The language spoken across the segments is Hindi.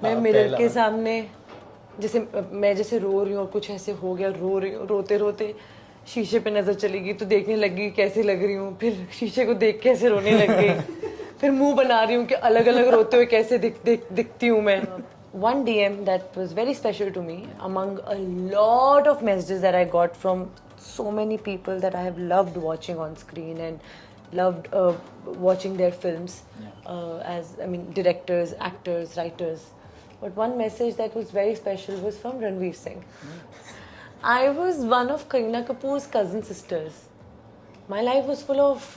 मैं मिरर के सामने जैसे मैं जैसे रो रही हूँ और कुछ ऐसे हो गया, रो रही हूँ, रोते रोते शीशे पे नजर चली गई तो देखने लगी कैसे लग रही हूँ, फिर शीशे को देख के ऐसे रोने लग गई, फिर मुंह बना रही हूँ कि अलग अलग रोते हुए कैसे दिखती हूँ मैं. One DM that was very special to me among a lot of messages that I got from so many people that I have loved watching on screen and loved watching their films as I mean directors, actors, writers. But one message that was very special was from Ranveer Singh. I was one of Kareena Kapoor's cousin sisters. My life was full of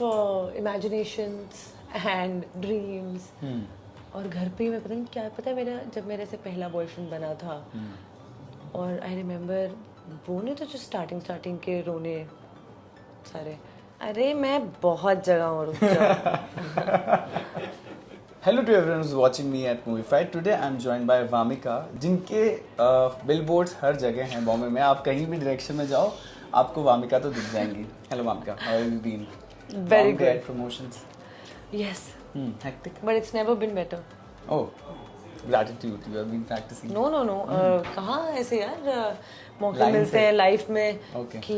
imaginations and dreams. और घर पे ही मैं पता नहीं क्या पता है मेरा जब मेरे से पहला बॉयफ्रेंड बना था और आई रिमेम्बर वो नहीं तो जो स्टार्टिंग के रोने सारे अरे मैं बहुत जगह और रुक जाऊँ. Hello to everyone who's watching me at Movie Fight. Today I'm joined by Vamika, जिनके बिलबोर्ड्स हर जगह हैं बॉम्बे में. आप कहीं भी डायरेक्शन में जाओ आपको वामिका तो दिख जाएंगी. Hello Vamika, how have you been? Very good. At promotions. Yes. Hectic. But it's never been better. Oh, gratitude. You have been practicing. No. कहाँ ऐसे यार मौके Line मिलते से. हैं लाइफ में Okay. कि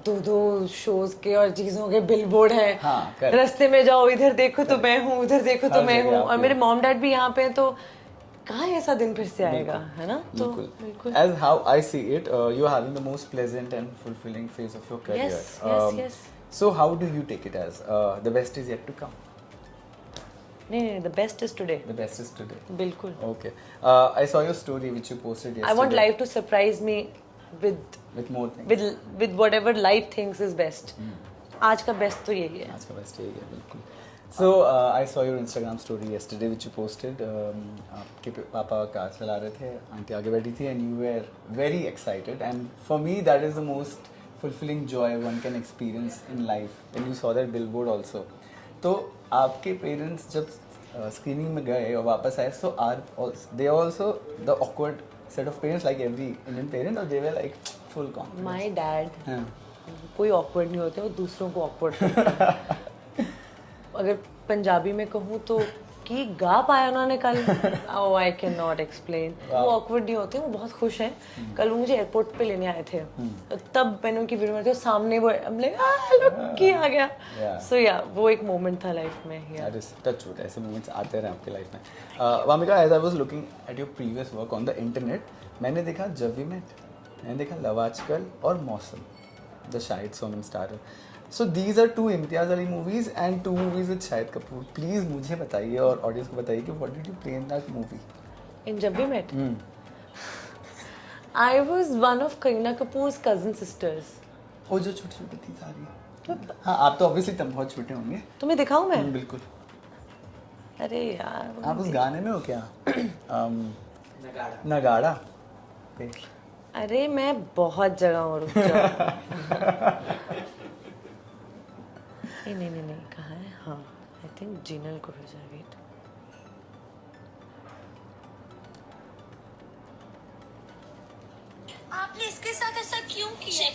दो शोज के और चीजों के बिलबोर्ड हैं. हाँ, correct. रास्ते में जाओ इधर देखो तो मैं हूँ, उधर देखो तो हर मैं जगह हूँ आप और ही मेरे हो. मॉम डैड भी यहाँ पे हैं तो कहाँ ऐसा दिन फिर से आएगा है ना. तो बिल्कुल. As how I see it, you are having the most pleasant and fulfilling phase of your career. Yes. So how do you take it as? The best is yet to come. नहीं the best is today. The best is today. बिल्कुल. Okay. I saw your story which you posted yesterday. I want life to surprise me with With more things. with whatever life thinks is best. आज का बेस्ट तो यही है. आज का best यही है बिल्कुल. So I saw your Instagram story yesterday which you posted. आपके पापा कार चला रहे थे, आंटी आगे बैठी थी and you were very excited and for me that is the most fulfilling joy one can experience in life when you saw that billboard also. तो आपके पेरेंट्स जब स्क्रीनिंग में गए और वापस आए so are they also the awkward set of parents like every Indian parent or they were like full confidence? My dad हाँ. कोई awkward नहीं होते, वो दूसरों को awkward करते हैं. अगर पंजाबी में कहूँ तो कि गा पाया उन्होंने कल. Oh, I cannot explain. वो awkward नहीं होते, वो बहुत खुश हैं. कल वो मुझे एयरपोर्ट पे लेने आए थे तब मैंने उनकी वीडियो बनाई सामने वो look की आ गया. So yeah, वो एक मोमेंट था लाइफ में. That is touch wood. ऐसे moments आते रहे आपके लाइफ में. Wamiqa, as I was looking at your previous work on the internet, मैंने देखा जब वी मेट, मैंने देखा लव आजकल और मौसम, the Shahid Sonam starrer. So these are two Imtiaz Ali movies and two movies with Shahid Kapoor. Please मुझे बताइए और ऑडियंस को बताइए कि what did you play in that movie? In Jab we met I was one of Kareena Kapoor's cousin sisters. वो जो छोटी छोटी थी सारी. हाँ, आप तो obviously तब बहुत छोटे होंगे. तुम्हें दिखाऊं मैं? बिल्कुल. अरे यार आप उस गाने में हो क्या? नगाड़ा. अरे मैं बहुत जगह और रुक जाऊँ. नहीं कहाँ है. हाँ आई थिंक जिनल को भेजा. वेट आपने इसके साथ ऐसा क्यों किया?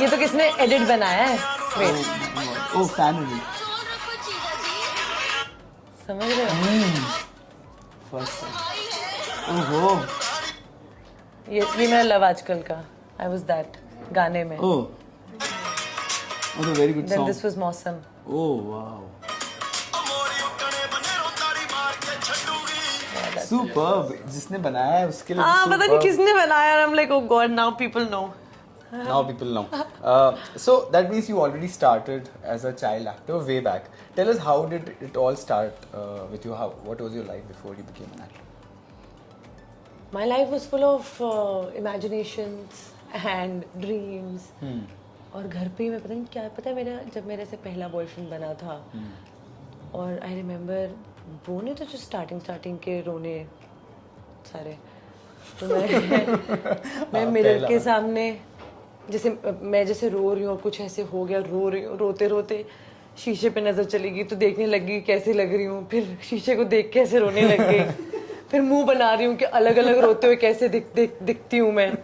ये तो किसने एडिट बनाया है. वेट ओ फैमिली. जोर रखो जीजा जी. समझ रहे हो. फर्स्ट. ओहो. ये मेरा लव आजकल का. आई वाज दैट गाने में. Oh. Oh, a very good Then song. this was मौसम. Oh, wow. Superb. जिसने बनाया है उसके लिए हाँ पता नहीं superb. किसने बनाया. I'm like oh god now people know. Now people know. So that means you already started as a child actor way back. Tell us how did it all start with you? What was your life before you became an actor? My life was full of imaginations and dreams. और घर पे ही मैं पता नहीं क्या पता है मेरा जब मेरे से पहला बॉयफ्रेंड बना था और आई रिमेम्बर वो नहीं तो जो स्टार्टिंग के रोने सारे. तो मैं मिरर के सामने जैसे मैं जैसे रो रही हूँ और कुछ ऐसे हो गया, रो रही हूँ, रोते रोते शीशे पे नजर चली गई तो देखने लगी कैसे लग रही हूँ, फिर शीशे को देख के ऐसे रोने लग गई, फिर मुंह बना रही हूँ कि अलग अलग रोते हुए कैसे दिखती हूँ मैं.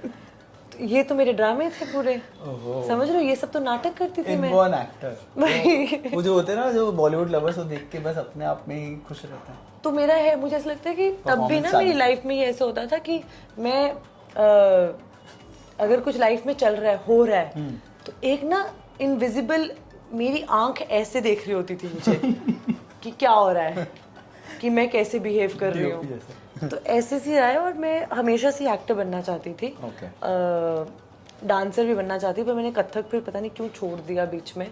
तो ये तो मेरे ड्रामे थे पूरे. समझ रहे हो, ये सब तो नाटक करती थी मैं. Inborn actor. वो जो होते हैं ना जो बॉलीवुड लवर्स वो देख के बस अपने आप में ही खुश रहते हैं. तो मेरा है, मुझे ऐसा लगता है कि तब भी ना Performance मेरी चालू। लाइफ में ये ऐसा होता था कि मैं अगर कुछ लाइफ में चल रहा है, हो रहा है, तो एक ना इनविजिबल मेरी आंख ऐसे देख रही होती थी मुझे कि क्या हो रहा है, कि मैं कैसे बिहेव कर रही हूँ। तो ऐसे सी रहा है, और मैं हमेशा से एक्टर बनना चाहती थी, Okay. डांसर भी बनना चाहती, पर मैंने कथक फिर पता नहीं क्यों छोड़ दिया बीच में।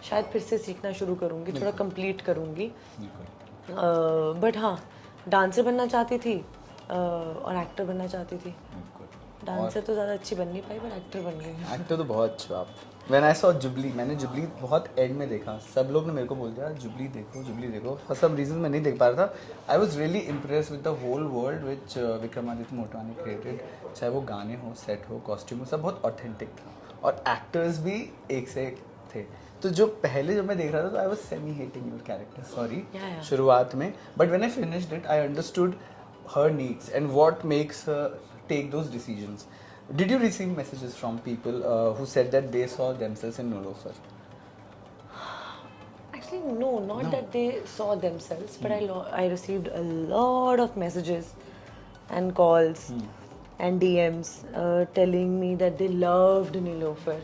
शायद फिर से सीखना शुरू करूँगी, थोड़ा कंप्लीट करूँगी। बट हाँ, डांसर बनना चाहती थी और एक्टर बनना चाहती थी। डांसर तो ज़्यादा अच्छी बन नहीं पाई, पर एक्टर बन गई। एक्टर तो बहुत अच्छे हो आप। When I saw जुबली, मैंने जुबली बहुत एंड में देखा, सब लोग ने मेरे को बोल दिया जुबली देखो जुबली देखो, फॉर सम रीजन मैं नहीं देख पा रहा था। I was really impress with the whole world which Vikramaditya Motwane created, चाहे वो गाने हो, सेट हो, कॉस्ट्यूम हो, सब बहुत ऑथेंटिक था, और एक्टर्स भी एक से एक थे। तो जो पहले जब मैं देख रहा था तो I was semi hating your character, sorry, शुरुआत में, but when I finished it I understood her needs and what makes her take those decisions. Did you receive messages from people who said that they saw themselves in Nolofar? Actually, no, not that they saw themselves, but I received a lot of messages and calls and DMs telling me that they loved Nilofer.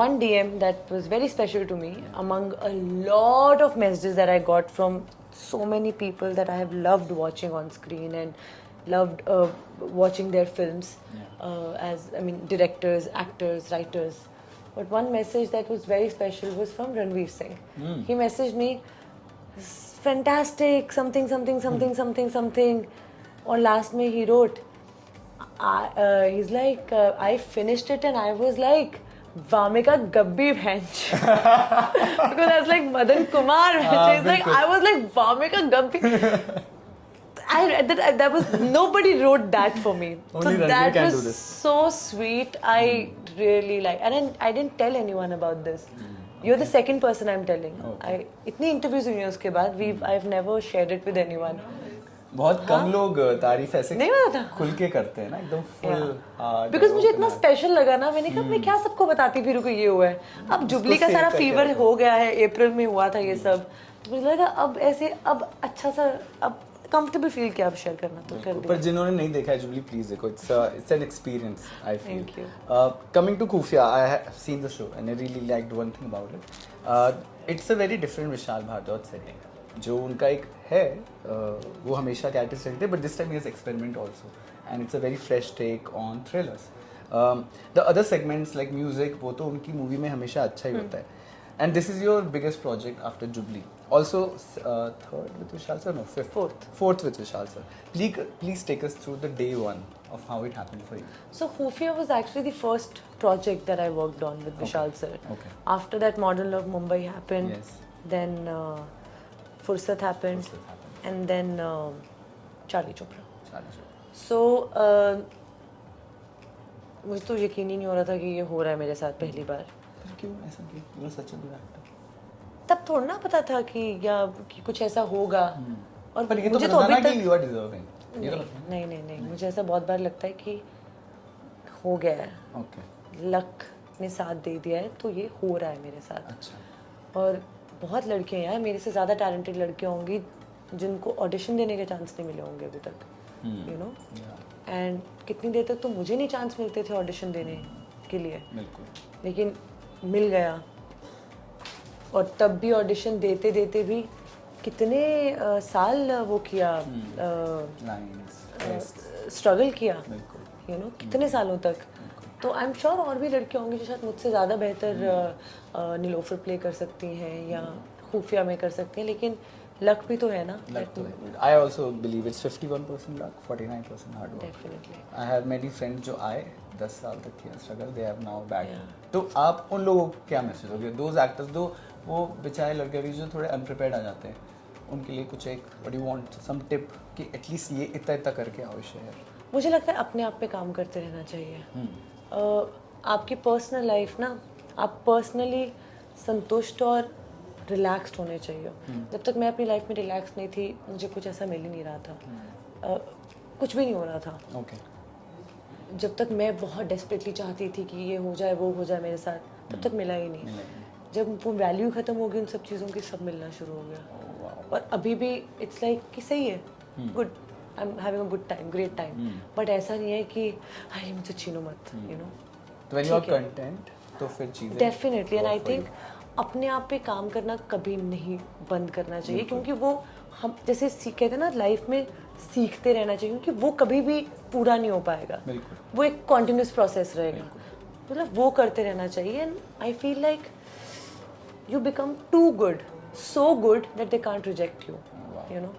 One DM that was very special to me, among a lot of messages that I got from so many people that I have loved watching on screen and loved watching their films, directors, actors, writers. But one message that was very special was from Ranveer Singh. He messaged me, fantastic, something, something, something, something, something. Or last me he wrote, he's like, I finished it and I was like, Vamika Gabbi bench. Because I was like Madan Kumar bench. He's like, I was like Vamika Gabbi. I read that was, nobody wrote that for me. Only So Ranveer that can was do this. so sweet. I really like, and I didn't tell anyone about this. You're the second person I'm telling. इतनी interviews हुई हैं उसके बाद, I've never shared it with anyone. बहुत कम लोग तारीफ ऐसे नहीं पता था। खुल के करते हैं ना, एकदम फुल हार्ट। बिकॉज मुझे इतना स्पेशल लगा ना, मैंने कहा मैं क्या सबको बताती फिर को ये हुआ है। अब जुबली का save सारा करके फीवर रखो। हो गया है, अप्रैल में हुआ था ये सब, तो मुझे लगा अब ऐसे, अब अच्छा सा, अब कंफर्टेबल फील किया अब शेयर करना, तो कर पर दिया। जिन्होंने नहीं देखा है जुबली, प्लीज देखो, it's an experience I feel. Thank you. Coming to Khufiya, I have seen the show and I really liked one thing about it, it's a very different Vishal Bhardwaj setting. जो उनका एक है, वो हमेशा कैरेक्टर्स रहते हैं, but this time he has experiment also, and it's a very fresh take on thrillers. The other segments like music, वो तो उनकी मूवी में हमेशा अच्छा ही होता है, and this is your biggest project after Jubilee, also third with Vishal sir, no fourth with Vishal sir. Please take us through the day one of how it happened for you. So Khufia was actually the first project that I worked on with Vishal sir. Okay. After that, Modern Love Mumbai happened. Yes. Then Fursat happened. Fursat happened. And then Charlie Chopra. Charlie. So मुझे तो यकीन ही नहीं हो रहा था कि ये हो रहा है मेरे साथ पहली बार। पर क्यों ऐसा किया? You are such a good actor. तब थोड़ा ना पता था कि कुछ ऐसा होगा। और पर ये तो मुझे पता था अभी ना तक कि you are deserving. ये तो पता नहीं, मुझे ऐसा बहुत बार लगता है कि हो गया है, है। Okay. लक ने साथ दे दिया है, तो ये हो रहा है मेरे साथ। अच्छा। और बहुत लड़कियां यार, मेरे से ज़्यादा टैलेंटेड लड़कियां होंगी जिनको ऑडिशन देने के चांस नहीं मिले होंगे अभी तक, यू नो। एंड कितनी देर तक तो मुझे नहीं चांस मिलते थे ऑडिशन देने के लिए, बिल्कुल। लेकिन मिल गया। और तब भी ऑडिशन देते देते भी कितने साल वो किया, Lines. स्ट्रगल किया, बिल्कुल। यू नो, कितने सालों तक। तो आई एम श्योर और भी लड़कियां होंगी जो शायद मुझसे ज़्यादा बेहतर नीलोफर प्ले कर सकती हैं या खुफिया में कर सकती हैं, लेकिन लक भी तो है ना। I also believe it's 51% luck, 49% hard work. Definitely. I have many friends जो आए 10 साल तक किया struggle, they have now back. तो आप उन लोगों को क्या मैसेज दोगे? Those actors, दो वो बेचारे लड़के भी जो थोड़े अनप्रिपेयर्ड आ जाते हैं, उनके लिए कुछ एक what do you want some tip कि एटलीस्ट ये इतना करके आओ शहर? मुझे लगता है अपने आप पे काम करते रहना चाहिए। आपकी पर्सनल लाइफ ना, आप पर्सनली संतुष्ट और रिलैक्स्ड होने चाहिए। जब तक मैं अपनी लाइफ में रिलैक्स नहीं थी, मुझे कुछ ऐसा मिल ही नहीं रहा था, कुछ भी नहीं हो रहा था। Okay. जब तक मैं बहुत डेस्परेटली चाहती थी कि ये हो जाए, वो हो जाए मेरे साथ, तब तक मिला ही नहीं। जब वो वैल्यू ख़त्म हो गई उन सब चीज़ों की, सब मिलना शुरू हो गया। Oh, wow. और अभी भी इट्स लाइक कि सही है, good, I am having a good time, great time, but ऐसा नहीं है कि हाय मुझे छीनो मत, यू नो। तो व्हेन यू आर ठीक है। कंटेंट तो फिर चीजें definitely, and work I for think you. अपने आप पे काम करना कभी नहीं बंद करना चाहिए, क्योंकि वो हम जैसे कहते हैं ना लाइफ में सीखते रहना चाहिए, क्योंकि वो कभी भी पूरा नहीं हो पाएगा, बिल्कुल। वो एक कॉन्टिन्यूस प्रोसेस रहेगा, मतलब वो करते रहना चाहिए। And I feel like you become too good, so good that they can't reject you, you know.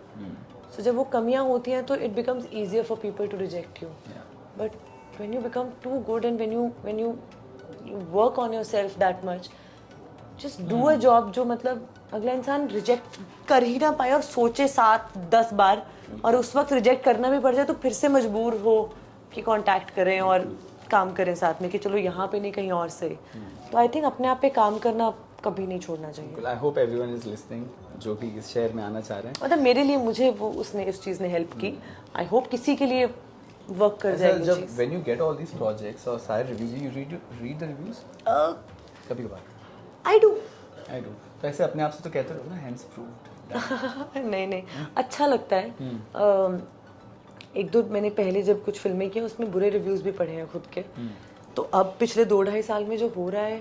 So जब वो कमियां होती हैं तो it becomes easier for people to reject you, but when you become too good and when you work on yourself that much, just do a job जो मतलब अगला इंसान रिजेक्ट कर ही ना पाए और सोचे 7-10 बार, और उस वक्त रिजेक्ट करना भी पड़ जाए तो फिर से मजबूर हो कि कांटेक्ट करें और काम करें साथ में कि चलो यहाँ पे नहीं कहीं और सही। तो आई थिंक अपने आप पे काम करना कभी नहीं छोड़ना चाहिए। I hope everyone is listening जो कि इस शहर में आना चाह रहे हैं। मतलब मेरे लिए मुझे वो उसने इस चीज़ ने हेल्प की, आई होप किसी के लिए वर्क कर ऐसा जाएगी जब चीज़। When you get all these projects और सारे reviews you read the reviews कभी कभार? I do. I do. तो ऐसे अपने आप से तो कहते रहो ना, हैंड्स प्रूव्ड। नहीं नहीं, अच्छा लगता है। एक दो मैंने पहले जब कुछ फिल्में की उसमें बुरे रिव्यूज़ भी पढ़े हैं खुद के, तो अब पिछले 2-2.5 साल में जो हो रहा है,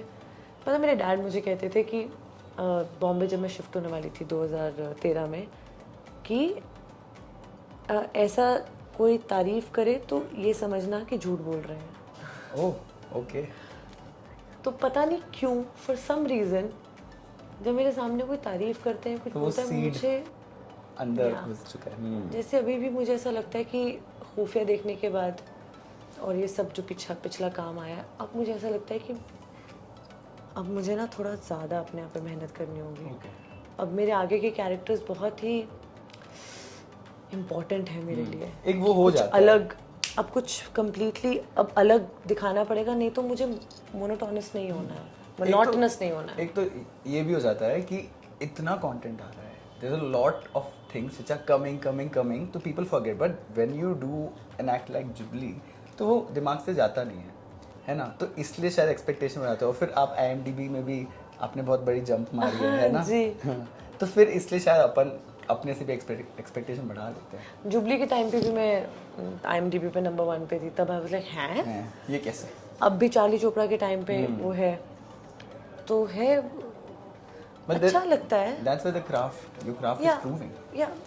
पता मेरे डैड मुझे कहते थे कि बॉम्बे जब मैं शिफ्ट होने वाली थी 2013 में, कि ऐसा कोई तारीफ करे तो ये समझना कि झूठ बोल रहे हैं। Oh okay. तो पता नहीं क्यों, फॉर सम रीज़न जब मेरे सामने कोई तारीफ करते हैं, कुछ तो वो बोलता है, seed मुझे अंदर Yeah. घुस चुका है। जैसे अभी भी मुझे ऐसा लगता है कि खुफिया देखने के बाद और ये सब जो पिछला काम आया, अब मुझे ऐसा लगता है कि अब मुझे ना थोड़ा ज़्यादा अपने आप पे मेहनत करनी होगी। Okay. अब मेरे आगे के कैरेक्टर्स बहुत ही इम्पोर्टेंट है मेरे लिए, एक वो हो कुछ जाता है। अलग, अब कुछ कम्प्लीटली अब अलग दिखाना पड़ेगा, नहीं तो मुझे मोनोटोनस नहीं होना है, मोनोटोनस नहीं होना है। एक तो ये भी हो जाता है कि इतना कंटेंट आ रहा है, there is a lot of things which are coming तो people forget, but when you do an act like Jubilee तो वो दिमाग से जाता नहीं है ना, तो इसलिए शायद एक्सपेक्टेशन हो जाता है। और फिर आप IMDb में भी आपने बहुत बड़ी जंप मारी है ना जी। तो फिर इसलिए शायद अपन अपने से भी एक्सपेक्टेशन बढ़ा देते हैं। जुबली के टाइम पे भी मैं IMDb पे नंबर 1 पे थी, तब आई वाज लाइक हैं, ये कैसे? अब भी चार्ली चोपड़ा के टाइम पे वो है, तो है, अच्छा लगता है। That's where the craft, your craft is proving.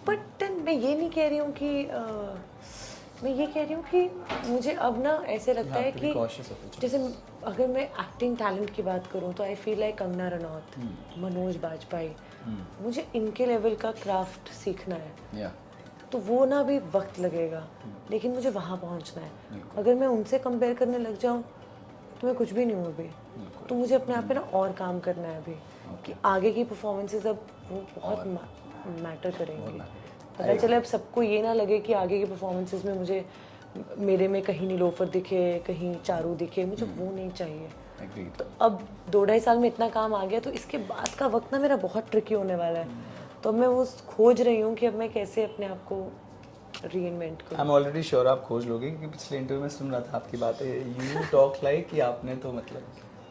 But then मैं ये नहीं कह रही हूँ कि मैं ये कह रही हूँ कि मुझे अब ना ऐसे लगता है have to be कि cautious of it. जैसे अगर मैं एक्टिंग टैलेंट की बात करूँ तो I feel like Kangana Ranaut, Manoj Bajpayee, मुझे इनके लेवल का क्राफ्ट सीखना है, Yeah. तो वो ना भी वक्त लगेगा, लेकिन मुझे वहाँ पहुँचना है। अगर मैं उनसे कंपेयर करने लग जाऊँ तो मैं कुछ भी नहीं हूँ अभी, तो मुझे अपने आप पे ना और काम करना है अभी, कि आगे की परफॉर्मेंसेज अब वो बहुत मैटर करेंगी। पता चले अब सबको ये ना लगे कि आगे की परफॉर्मेंसेज में मुझे मेरे में कहीं नीलोफर दिखे, कहीं चारू दिखे, मुझे वो नहीं चाहिए। Agreed. तो अब 2-2.5 साल में इतना काम आ गया, तो इसके बाद का वक्त ना मेरा बहुत ट्रिकी होने वाला है, तो मैं वो खोज रही हूँ कि अब मैं कैसे अपने आप को रीइन्वेंट करूँ। I'm already sure आप खोज लोगे, क्योंकि पिछले इंटरव्यू में सुन रहा था आपकी बातें। You talk like कि आपने तो मतलब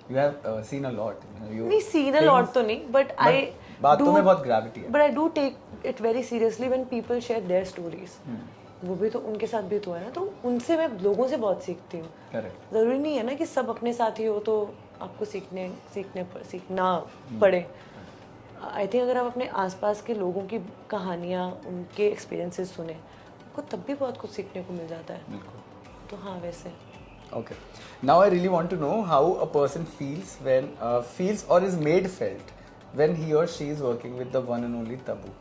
you have seen a lot. You नहीं, सीन अ लॉट तो नहीं, बट आई बातों में बहुत ग्रेविटी है। But I do take it very seriously when people share their stories. वो भी तो उनके साथ भी तो है ना, तो उनसे मैं लोगों से बहुत सीखती हूँ। करेक्ट। ज़रूरी नहीं है ना कि सब अपने साथ ही हो तो आपको सीखना पड़े। आई थिंक अगर आप अपने आसपास के लोगों की कहानियाँ, उनके एक्सपीरियंसेस सुने, आपको तब भी बहुत कुछ सीखने को मिल जाता है। बिल्कुल। तो हाँ, वैसे Okay. Now I really want to know how a person feels when feels or is made felt when he or she is working with the one and only Tabu,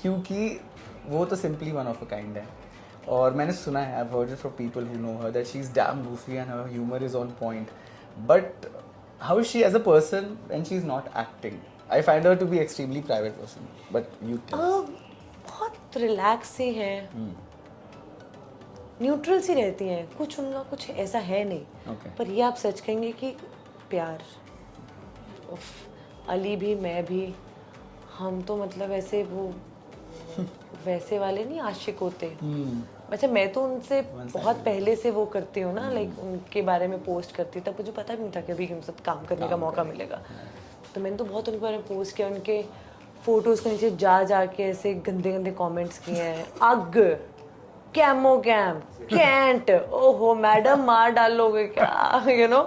क्योंकि वो तो simply one of a kind है, और मैंने सुना है, I've heard it from people who know her, that she's damn goofy and her humor is on point, but how is she as a person when she's not acting? I find her to be extremely private person, but you tell. बहुत रिलैक्स सी हैं, न्यूट्रल सी रहती हैं, कुछ उनका कुछ ऐसा है नहीं। Okay. पर ये आप सच कहेंगे कि प्यार, उफ, अली भी, मैं भी, हम तो मतलब ऐसे वो वैसे वाले नहीं आशिक होते। अच्छा, मैं तो उनसे बहुत पहले से वो करती हूँ ना, लाइक उनके बारे में पोस्ट करती, तब मुझे पता भी नहीं था कि अभी उनसे काम करने का मौका मिलेगा। तो मैंने तो बहुत उनके बारे में पोस्ट किया, उनके फोटोज के नीचे जा जाके ऐसे गंदे गंदे कमेंट्स किए हैं, अग कैमोगैम कैंट, ओहो मैडम मार डालोगे क्या, यू नो।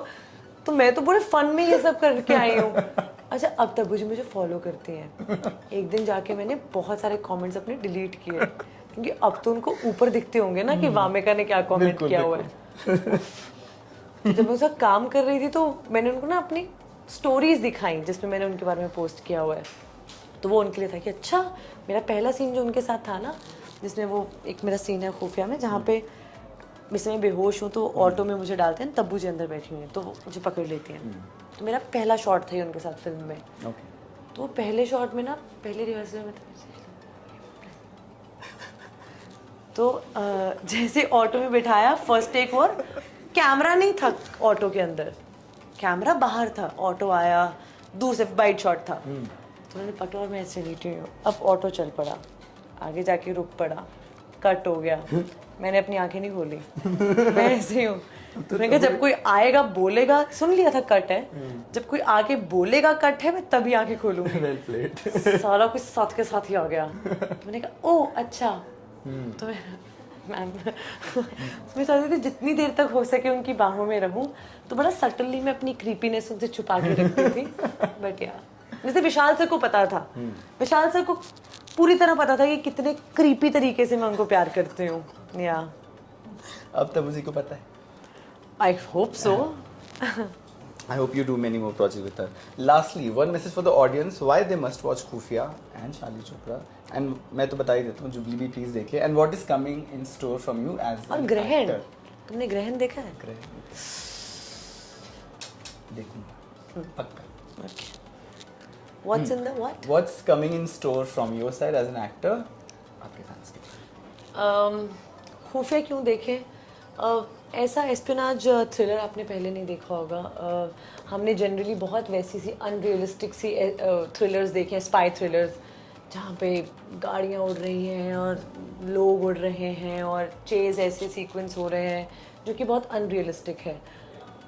तो मैं तो पूरे फन में ये सब करके आई हूँ। अच्छा अब तब मुझे फॉलो करती हैं। एक दिन जाके मैंने बहुत सारे कमेंट्स अपने डिलीट किए, क्योंकि अब तो उनको ऊपर दिखते होंगे ना कि वामिका ने क्या कमेंट बिल्कुल, किया हुआ है। जब मैं उसका काम कर रही थी तो मैंने उनको ना अपनी स्टोरीज दिखाई जिसमें मैंने उनके बारे में पोस्ट किया हुआ है। तो वो उनके लिए था कि अच्छा, मेरा पहला सीन जो उनके साथ था ना, जिसमें वो एक मेरा सीन है खुफिया में जहाँ पे मैं बेहोश हूँ तो ऑटो में मुझे डालते हैं, तब्बू जी अंदर बैठी हुई हैं तो वो मुझे पकड़ लेती हैं। तो मेरा पहला शॉट था ये उनके साथ फिल्म में। तो वो पहले शॉट में ना, पहले रिहर्सल में तो जैसे ऑटो में बिठाया, फर्स्ट टेक और कैमरा नहीं था ऑटो के अंदर, कैमरा बाहर था, ऑटो आया दूर से बाइट शॉट था। तो मैंने पकड़ा और मैं ऐसे लेटी हूँ। अब ऑटो चल पड़ा, आगे जाके रुक पड़ा, कट हो गया। मैंने अपनी आंखें नहीं खोली, मैं ऐसे ही हूँ। तो मैंने कहा जब कोई आएगा बोलेगा, सुन लिया था कट है, जब कोई आके बोलेगा कट है मैं तभी आंखें खोलूंगी। सारा कुछ साथ के साथ ही आ गया। तो मैंने कहा ओ अच्छा। तो मैं चाहती थी जितनी देर तक हो सके उनकी बाहों में रहूं, तो बड़ा सटनली मैं अपनी क्रीपीनेस उनसे छुपा के रखती थी। बट यार जैसे विशाल सर को पता था, विशाल सर को पूरी तरह पता था कि कितने क्रीपी तरीके से मैं उनको प्यार करती हूँ। या अब तब उसी को पता है। I hope so. I hope you do many more projects with her. Lastly, one message for the audience: why they must watch Khufia and Charlie Chopra. And मैं तो बता ही देता हूँ, जुबली भी प्लीज देखिए. And what is coming in store from you as और an ग्रहण, actor? तुमने ग्रहण देखा है? ग्रहण देखूंगा पक्का. Okay. What's in the what? What's coming in store from your side as an actor? आपके fans के. खुफिया क्यों देखें? ऐसा एस्पिनाज थ्रिलर आपने पहले नहीं देखा होगा। हमने जनरली बहुत वैसी सी अनरियलिस्टिक सी थ्रिलर्स देखे हैं, स्पाई थ्रिलर्स, जहाँ पे गाड़ियाँ उड़ रही हैं और लोग उड़ रहे हैं और चेज ऐसे सीक्वेंस हो रहे हैं जो कि बहुत अनरियलिस्टिक है।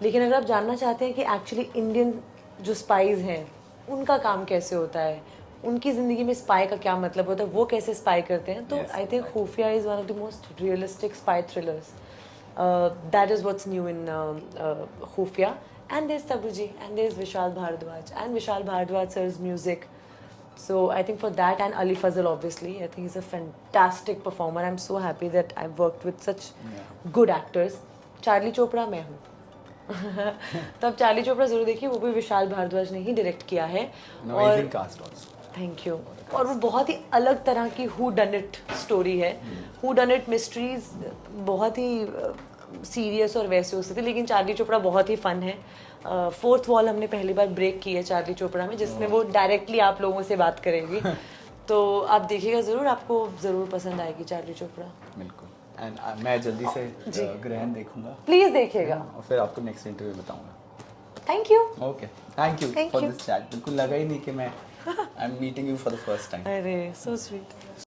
लेकिन अगर आप जानना चाहते हैं कि एक्चुअली इंडियन जो स्पाइज हैं उनका काम कैसे होता है, उनकी ज़िंदगी में स्पाई का क्या मतलब होता है, वो कैसे स्पाई करते हैं, तो आई थिंक खुफिया is one of the most realistic spy thrillers. That is what's new in Khufia. And there's Tabuji, and there's Vishal Bhardwaj, and Vishal Bhardwaj sir's music. So I think for that, and Ali Fazal obviously, I think he's a fantastic performer. I'm so happy that I've worked with such good actors. Charlie Chopra मैं हूँ. तब चार्ली चोपड़ा जरूर देखिए, वो भी विशाल भारद्वाज ने ही डायरेक्ट किया है. Amazing cast also. Thank you. और वो बहुत ही अलग तरह की हु डन इट स्टोरी है. हु डन इट मिस्ट्रीज बहुत ही सीरियस और वैसे हो सकती, लेकिन चार्ली चोपड़ा बहुत ही फन है. फोर्थ वॉल हमने पहली बार ब्रेक की है चार्ली चोपड़ा में, जिसमें वो डायरेक्टली आप लोगों से बात करेगी. तो आप देखिएगा ज़रूर, आपको ज़रूर पसंद आएगी चार्ली चोपड़ा. बिल्कुल. एंड मैं जल्दी से ग्रहण देखूंगा. प्लीज़ देखिएगा. और फिर आपको नेक्स्ट इंटरव्यू बताऊंगा. Thank you. Okay, thank you Thank for you. This chat. बिल्कुल लगा ही नहीं कि मैं I am meeting you for the first time. अरे सो स्वीट.